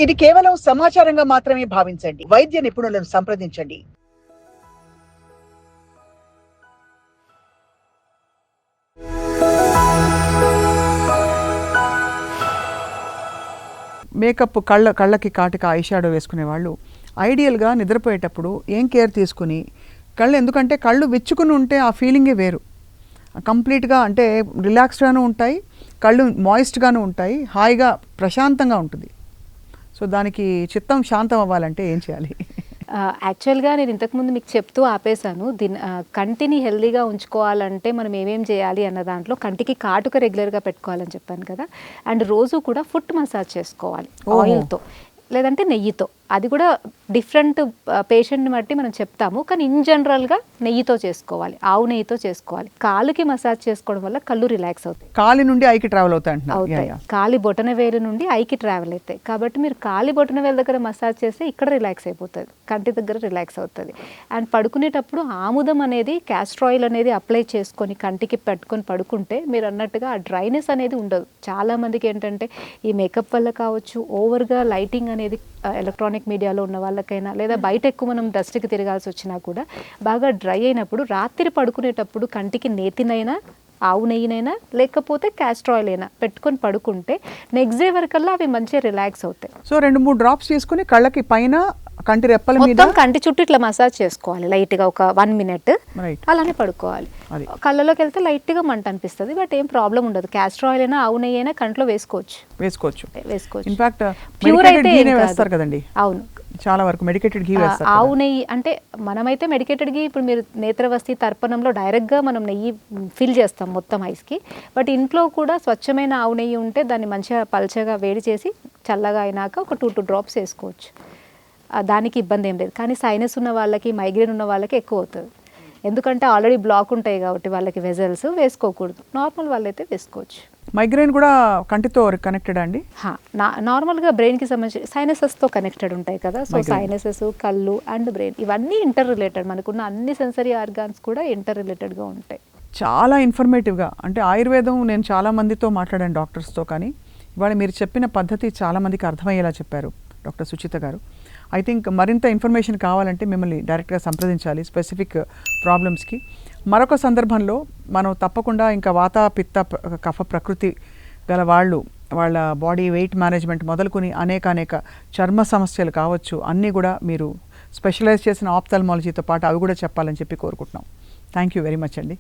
ఇది కేవలం సమాచారంగా మాత్రమే భావించండి. వైద్య నిపుణులను సంప్రదించండి. మేకప్ కళ్ళకి కాటుక ఐ షాడో వేసుకునే వాళ్ళు ఐడియల్గా నిద్రపోయేటప్పుడు ఏం కేర్ తీసుకుని ఎందుకంటే కళ్ళు విచ్చుకుని ఉంటే ఆ ఫీలింగే వేరు. కంప్లీట్గా అంటే రిలాక్స్డ్గాను ఉంటాయి, కళ్ళు మాయిస్ట్గాను ఉంటాయి, హాయిగా ప్రశాంతంగా ఉంటుంది. సో దానికి చిత్తం శాంతం అవ్వాలంటే ఏం చేయాలి? యాక్చువల్గా నేను ఇంతకుముందు మీకు చెప్తూ ఆపేశాను. కంటిని హెల్దీగా ఉంచుకోవాలంటే మనం ఏమేం చేయాలి అన్న దాంట్లో కంటికి కాటుక రెగ్యులర్గా పెట్టుకోవాలని చెప్పాను కదా. అండ్ రోజు కూడా ఫుట్ మసాజ్ చేసుకోవాలి ఆయిల్తో లేదంటే నెయ్యితో. అది కూడా డిఫరెంట్ పేషెంట్ని బట్టి మనం చెప్తాము, కానీ ఇన్ జనరల్గా నెయ్యితో చేసుకోవాలి, ఆవు నెయ్యితో చేసుకోవాలి. కాలుకి మసాజ్ చేసుకోవడం వల్ల కళ్ళు రిలాక్స్ అవుతాయి. కాలి నుండి ఐకి ట్రావెల్ అవుతాయి. కాలి బొటన వేలు నుండి ఐకి ట్రావెల్ అవుతాయి. కాబట్టి మీరు కాలి బొటన వేలు దగ్గర మసాజ్ చేస్తే ఇక్కడ రిలాక్స్ అయిపోతుంది, కంటి దగ్గర రిలాక్స్ అవుతుంది. అండ్ పడుకునేటప్పుడు ఆముదం అనేది, క్యాస్టర్ ఆయిల్ అనేది అప్లై చేసుకొని కంటికి పెట్టుకొని పడుకుంటే మీరు అన్నట్టుగా ఆ డ్రైనెస్ అనేది ఉండదు. చాలామందికి ఏంటంటే ఈ మేకప్ వల్ల కావచ్చు, ఓవర్గా లైటింగ్ అనేది ఎలక్ట్రానిక్ మీడియాలో ఉన్న వాళ్ళకైనా లేదా బయట ఎక్కువ మనం డస్ట్కి తిరగాల్సి వచ్చినా కూడా బాగా డ్రై అయినప్పుడు రాత్రి పడుకునేటప్పుడు కంటికి నేతినైనా, ఆవు నెయ్యినైనా లేకపోతే క్యాస్టర్ ఆయిల్ అయినా పెట్టుకొని పడుకుంటే నెక్స్ట్ డే వరకల్లా అవి మంచిగా రిలాక్స్ అవుతాయి. సో 2-3 డ్రాప్స్ తీసుకుని కళ్ళకి పైన కంటి రెప్పల మీద మొత్తం కంటి చుట్టూ ఇట్లా మసాజ్ చేసుకోవాలి లైట్గా ఒక 1 మినిట్. అలానే పడుకోవాలి. కళ్ళలోకి వెళ్తే లైట్గా మంట అనిపిస్తుంది, బట్ ఏం ప్రాబ్లం ఉండదు. క్యాస్టర్ ఆయిల్ అయినా ఆవు నెయ్యి అయినా కంట్లో వేసుకోవచ్చు. ఇన్ఫాక్ట్ ప్యూర్ అయితే వేస్తారు కదండి. అవును, చాలా వరకు మెడికేటెడ్ ఘీ వేస్తారు. ఆవు నెయ్యి అంటే మనమైతే మెడికేటెడ్ ఘీ, ఇప్పుడు మీరు నేత్రవస్తి తర్పణంలో డైరెక్ట్గా మనం నెయ్యి ఫిల్ చేస్తాం మొత్తం ఐస్కి. బట్ ఇంట్లో కూడా స్వచ్ఛమైన ఆవు నెయ్యి ఉంటే దాన్ని మంచిగా పల్చగా వేడి చేసి చల్లగా అయినాక ఒక 2 డ్రాప్స్ వేసుకోవచ్చు. దానికి ఇబ్బంది ఏం లేదు. కానీ సైనస్ ఉన్న వాళ్ళకి, మైగ్రేన్ ఉన్న వాళ్ళకి ఎక్కువ అవుతుంది. ఎందుకంటే ఆల్రెడీ బ్లాక్ ఉంటాయి కాబట్టి వాళ్ళకి వెజల్స్ వేసుకోకూడదు. నార్మల్ వాళ్ళైతే వేసుకోవచ్చు. మైగ్రేన్ కూడా కంటితో కనెక్టెడ్ అండి? నార్మల్గా బ్రెయిన్కి సంబంధించి సైనసెస్తో కనెక్టెడ్ ఉంటాయి కదా. సో సైనసెస్, కళ్ళు అండ్ బ్రెయిన్ ఇవన్నీ ఇంటర్ రిలేటెడ్. మనకున్న అన్ని సెన్సరీ ఆర్గాన్స్ కూడా ఇంటర్ రిలేటెడ్గా ఉంటాయి. చాలా ఇన్ఫర్మేటివ్గా, అంటే ఆయుర్వేదం నేను చాలా మందితో మాట్లాడాను, డాక్టర్స్తో. కానీ ఇవాళ మీరు చెప్పిన పద్ధతి చాలా మందికి అర్థమయ్యేలా చెప్పారు డాక్టర్ సుచిత గారు. ఐ థింక్ మరింత ఇన్ఫర్మేషన్ కావాలంటే మిమ్మల్ని డైరెక్ట్గా సంప్రదించాలి స్పెసిఫిక్ ప్రాబ్లమ్స్కి. మరొక సందర్భంలో మనం తప్పకుండా ఇంకా వాత, పిత్త, కఫ ప్రకృతి గల వాళ్ళ బాడీ వెయిట్ మేనేజ్మెంట్ మొదలుకొని అనేక చర్మ సమస్యలు కావచ్చు, అన్నీ కూడా మీరు స్పెషలైజ్ చేసిన ఆప్థాల్మాలజీతో పాటు అవి కూడా చెప్పాలని చెప్పి కోరుకుంటున్నాం. థ్యాంక్ యూ వెరీ మచ్ అండి.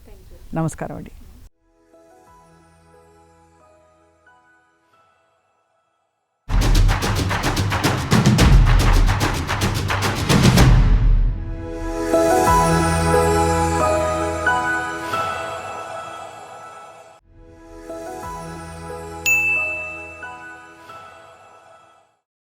నమస్కారం అండి.